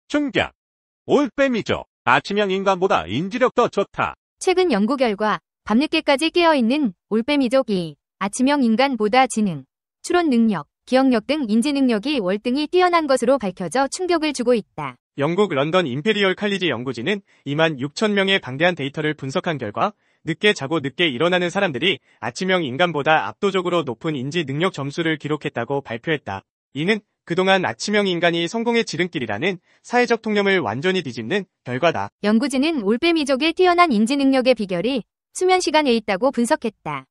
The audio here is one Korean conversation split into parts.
충격! 올빼미족, 아침형 인간보다 인지력 더 좋다. 최근 연구 결과 밤늦게까지 깨어있는 올빼미족이 아침형 인간보다 지능, 추론 능력, 기억력 등 인지 능력이 월등히 뛰어난 것으로 밝혀져 충격을 주고 있다. 영국 런던 임페리얼 칼리지 연구진은 2만 6천 명의 방대한 데이터를 분석한 결과 늦게 자고 늦게 일어나는 사람들이 아침형 인간보다 압도적으로 높은 인지 능력 점수를 기록했다고 발표했다. 이는 그동안 아침형 인간이 성공의 지름길이라는 사회적 통념을 완전히 뒤집는 결과다. 연구진은 올빼미족의 뛰어난 인지 능력의 비결이 수면 시간에 있다고 분석했다.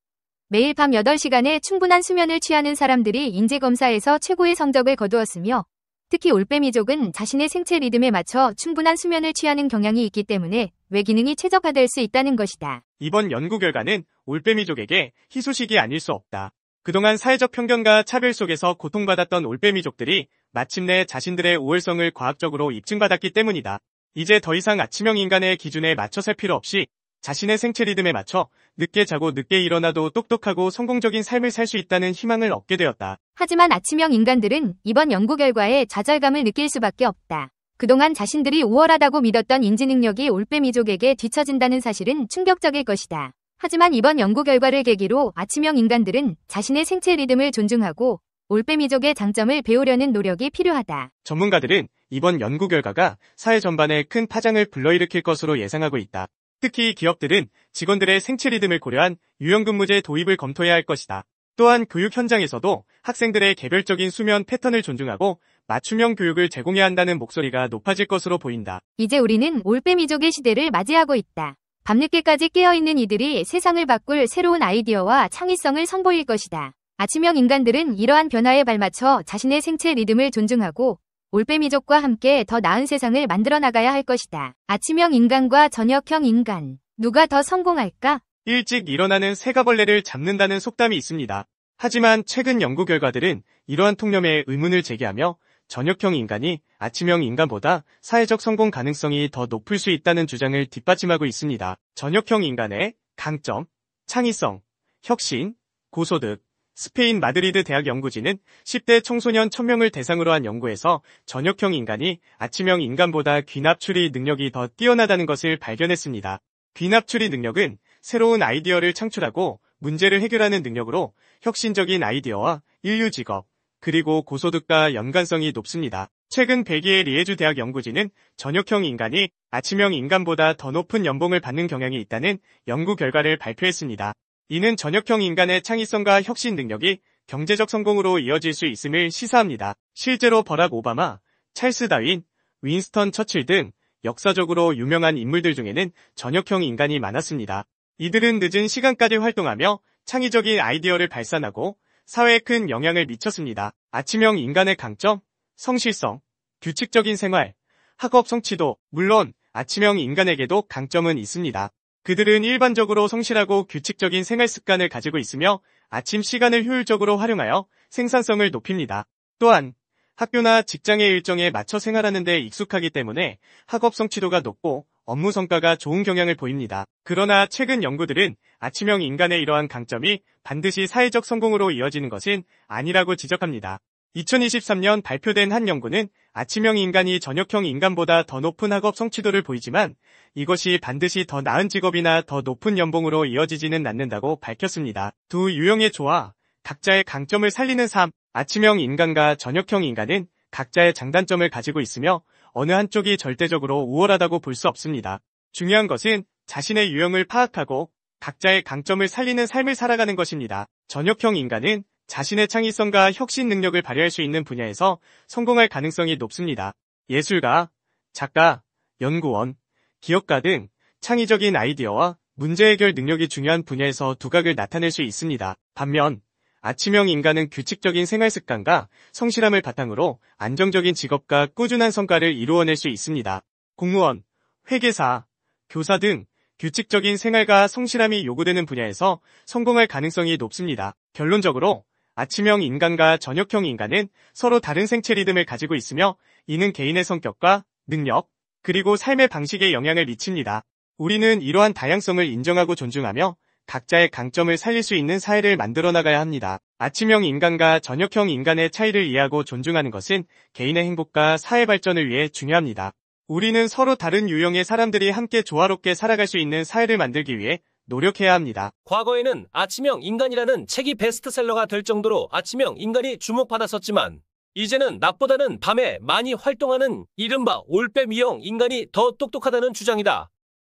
매일 밤 8시간의 충분한 수면을 취하는 사람들이 인지검사에서 최고의 성적을 거두었으며 특히 올빼미족은 자신의 생체 리듬에 맞춰 충분한 수면을 취하는 경향이 있기 때문에 뇌기능이 최적화될 수 있다는 것이다. 이번 연구 결과는 올빼미족에게 희소식이 아닐 수 없다. 그동안 사회적 편견과 차별 속에서 고통받았던 올빼미족들이 마침내 자신들의 우월성을 과학적으로 입증받았기 때문이다. 이제 더 이상 아침형 인간의 기준에 맞춰 살 필요 없이 자신의 생체 리듬에 맞춰 늦게 자고 늦게 일어나도 똑똑하고 성공적인 삶을 살 수 있다는 희망을 얻게 되었다. 하지만 아침형 인간들은 이번 연구 결과에 좌절감을 느낄 수밖에 없다. 그동안 자신들이 우월하다고 믿었던 인지 능력이 올빼미족에게 뒤처진다는 사실은 충격적일 것이다. 하지만 이번 연구 결과를 계기로 아침형 인간들은 자신의 생체 리듬을 존중하고 올빼미족의 장점을 배우려는 노력이 필요하다. 전문가들은 이번 연구 결과가 사회 전반에 큰 파장을 불러일으킬 것으로 예상하고 있다. 특히 기업들은 직원들의 생체 리듬을 고려한 유연근무제 도입을 검토해야 할 것이다. 또한 교육 현장에서도 학생들의 개별적인 수면 패턴을 존중하고 맞춤형 교육을 제공해야 한다는 목소리가 높아질 것으로 보인다. 이제 우리는 올빼미족의 시대를 맞이하고 있다. 밤늦게까지 깨어있는 이들이 세상을 바꿀 새로운 아이디어와 창의성을 선보일 것이다. 아침형 인간들은 이러한 변화에 발맞춰 자신의 생체 리듬을 존중하고 올빼미족과 함께 더 나은 세상을 만들어 나가야 할 것이다. 아침형 인간과 저녁형 인간, 누가 더 성공할까? 일찍 일어나는 새가벌레를 잡는다는 속담이 있습니다. 하지만 최근 연구 결과들은 이러한 통념에 의문을 제기하며 저녁형 인간이 아침형 인간보다 사회적 성공 가능성이 더 높을 수 있다는 주장을 뒷받침하고 있습니다. 저녁형 인간의 강점, 창의성, 혁신, 고소득. 스페인 마드리드 대학 연구진은 10대 청소년 1000명을 대상으로 한 연구에서 저녁형 인간이 아침형 인간보다 귀납 추리 능력이 더 뛰어나다는 것을 발견했습니다. 귀납 추리 능력은 새로운 아이디어를 창출하고 문제를 해결하는 능력으로 혁신적인 아이디어와 인류 직업, 그리고 고소득과 연관성이 높습니다. 최근 벨기에 리에주 대학 연구진은 저녁형 인간이 아침형 인간보다 더 높은 연봉을 받는 경향이 있다는 연구 결과를 발표했습니다. 이는 저녁형 인간의 창의성과 혁신 능력이 경제적 성공으로 이어질 수 있음을 시사합니다. 실제로 버락 오바마, 찰스 다윈, 윈스턴 처칠 등 역사적으로 유명한 인물들 중에는 저녁형 인간이 많았습니다. 이들은 늦은 시간까지 활동하며 창의적인 아이디어를 발산하고 사회에 큰 영향을 미쳤습니다. 아침형 인간의 강점, 성실성, 규칙적인 생활, 학업 성취도, 물론 아침형 인간에게도 강점은 있습니다. 그들은 일반적으로 성실하고 규칙적인 생활 습관을 가지고 있으며 아침 시간을 효율적으로 활용하여 생산성을 높입니다. 또한 학교나 직장의 일정에 맞춰 생활하는 데 익숙하기 때문에 학업 성취도가 높고 업무 성과가 좋은 경향을 보입니다. 그러나 최근 연구들은 아침형 인간의 이러한 강점이 반드시 사회적 성공으로 이어지는 것은 아니라고 지적합니다. 2023년 발표된 한 연구는 아침형 인간이 저녁형 인간보다 더 높은 학업 성취도를 보이지만 이것이 반드시 더 나은 직업이나 더 높은 연봉으로 이어지지는 않는다고 밝혔습니다. 두 유형의 조화, 각자의 강점을 살리는 삶. 아침형 인간과 저녁형 인간은 각자의 장단점을 가지고 있으며 어느 한쪽이 절대적으로 우월하다고 볼 수 없습니다. 중요한 것은 자신의 유형을 파악하고 각자의 강점을 살리는 삶을 살아가는 것입니다. 저녁형 인간은 자신의 창의성과 혁신 능력을 발휘할 수 있는 분야에서 성공할 가능성이 높습니다. 예술가, 작가, 연구원, 기업가 등 창의적인 아이디어와 문제 해결 능력이 중요한 분야에서 두각을 나타낼 수 있습니다. 반면 아침형 인간은 규칙적인 생활 습관과 성실함을 바탕으로 안정적인 직업과 꾸준한 성과를 이루어낼 수 있습니다. 공무원, 회계사, 교사 등 규칙적인 생활과 성실함이 요구되는 분야에서 성공할 가능성이 높습니다. 결론적으로 아침형 인간과 저녁형 인간은 서로 다른 생체 리듬을 가지고 있으며 이는 개인의 성격과 능력, 그리고 삶의 방식에 영향을 미칩니다. 우리는 이러한 다양성을 인정하고 존중하며 각자의 강점을 살릴 수 있는 사회를 만들어 나가야 합니다. 아침형 인간과 저녁형 인간의 차이를 이해하고 존중하는 것은 개인의 행복과 사회 발전을 위해 중요합니다. 우리는 서로 다른 유형의 사람들이 함께 조화롭게 살아갈 수 있는 사회를 만들기 위해 노력해야 합니다. 과거에는 아침형 인간이라는 책이 베스트셀러가 될 정도로 아침형 인간이 주목받았었지만 이제는 낮보다는 밤에 많이 활동하는 이른바 올빼 미형 인간이 더 똑똑하다는 주장이다.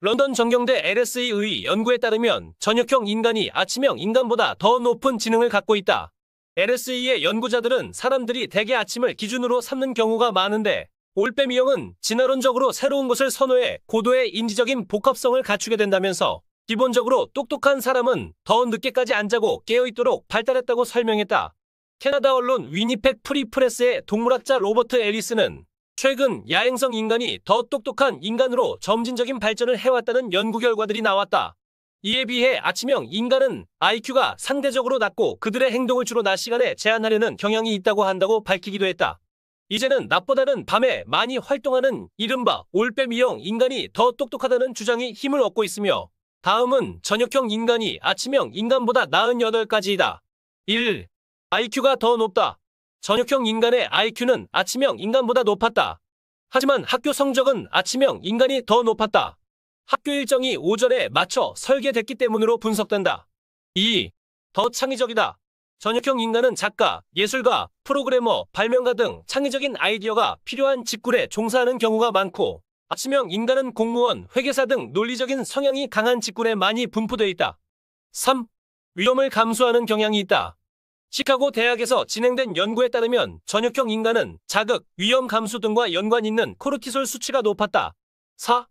런던 정경대 LSE의 연구에 따르면 저녁형 인간이 아침형 인간보다 더 높은 지능을 갖고 있다. LSE의 연구자들은 사람들이 대개 아침을 기준으로 삼는 경우가 많은데 올빼 미형은 진화론적으로 새로운 것을 선호해 고도의 인지적인 복합성을 갖추게 된다면서 기본적으로 똑똑한 사람은 더 늦게까지 안 자고 깨어있도록 발달했다고 설명했다. 캐나다 언론 위니펙 프리프레스의 동물학자 로버트 애리스는 최근 야행성 인간이 더 똑똑한 인간으로 점진적인 발전을 해왔다는 연구 결과들이 나왔다. 이에 비해 아침형 인간은 IQ가 상대적으로 낮고 그들의 행동을 주로 낮 시간에 제한하려는 경향이 있다고 한다고 밝히기도 했다. 이제는 낮보다는 밤에 많이 활동하는 이른바 올빼 미형 인간이 더 똑똑하다는 주장이 힘을 얻고 있으며 다음은 저녁형 인간이 아침형 인간보다 나은 8가지이다. 1. IQ가 더 높다. 저녁형 인간의 IQ는 아침형 인간보다 높았다. 하지만 학교 성적은 아침형 인간이 더 높았다. 학교 일정이 오전에 맞춰 설계됐기 때문으로 분석된다. 2. 더 창의적이다. 저녁형 인간은 작가, 예술가, 프로그래머, 발명가 등 창의적인 아이디어가 필요한 직군에 종사하는 경우가 많고 아침형 인간은 공무원, 회계사 등 논리적인 성향이 강한 직군에 많이 분포되어 있다. 3. 위험을 감수하는 경향이 있다. 시카고 대학에서 진행된 연구에 따르면 저녁형 인간은 자극, 위험 감수 등과 연관 있는 코르티솔 수치가 높았다. 4.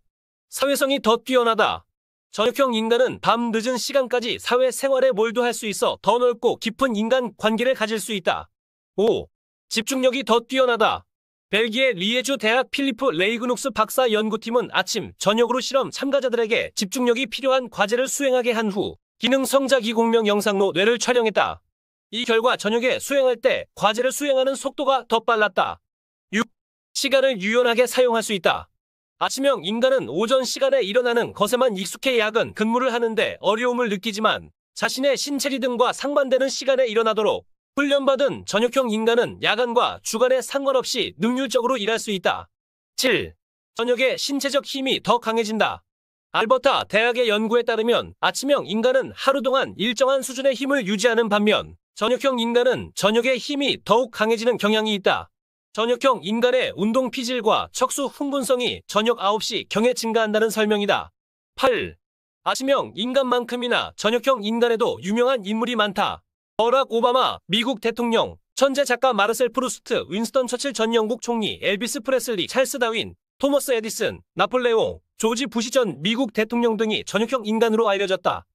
사회성이 더 뛰어나다. 저녁형 인간은 밤 늦은 시간까지 사회생활에 몰두할 수 있어 더 넓고 깊은 인간 관계를 가질 수 있다. 5. 집중력이 더 뛰어나다. 벨기에 리에주 대학 필리프 레이그눅스 박사 연구팀은 아침, 저녁으로 실험 참가자들에게 집중력이 필요한 과제를 수행하게 한 후 기능 성자 기공명 영상로 뇌를 촬영했다. 이 결과 저녁에 수행할 때 과제를 수행하는 속도가 더 빨랐다. 6. 시간을 유연하게 사용할 수 있다. 아침형 인간은 오전 시간에 일어나는 것에만 익숙해 야근 근무를 하는데 어려움을 느끼지만 자신의 신체 리듬과 상반되는 시간에 일어나도록 훈련받은 저녁형 인간은 야간과 주간에 상관없이 능률적으로 일할 수 있다. 7. 저녁에 신체적 힘이 더 강해진다. 알버타 대학의 연구에 따르면 아침형 인간은 하루 동안 일정한 수준의 힘을 유지하는 반면 저녁형 인간은 저녁에 힘이 더욱 강해지는 경향이 있다. 저녁형 인간의 운동 피질과 척수 흥분성이 저녁 9시 경에 증가한다는 설명이다. 8. 아침형 인간만큼이나 저녁형 인간에도 유명한 인물이 많다. 버락 오바마, 미국 대통령, 천재 작가 마르셀 프루스트, 윈스턴 처칠 전 영국 총리, 엘비스 프레슬리, 찰스 다윈, 토머스 에디슨, 나폴레옹, 조지 부시 전 미국 대통령 등이 저녁형 인간으로 알려졌다.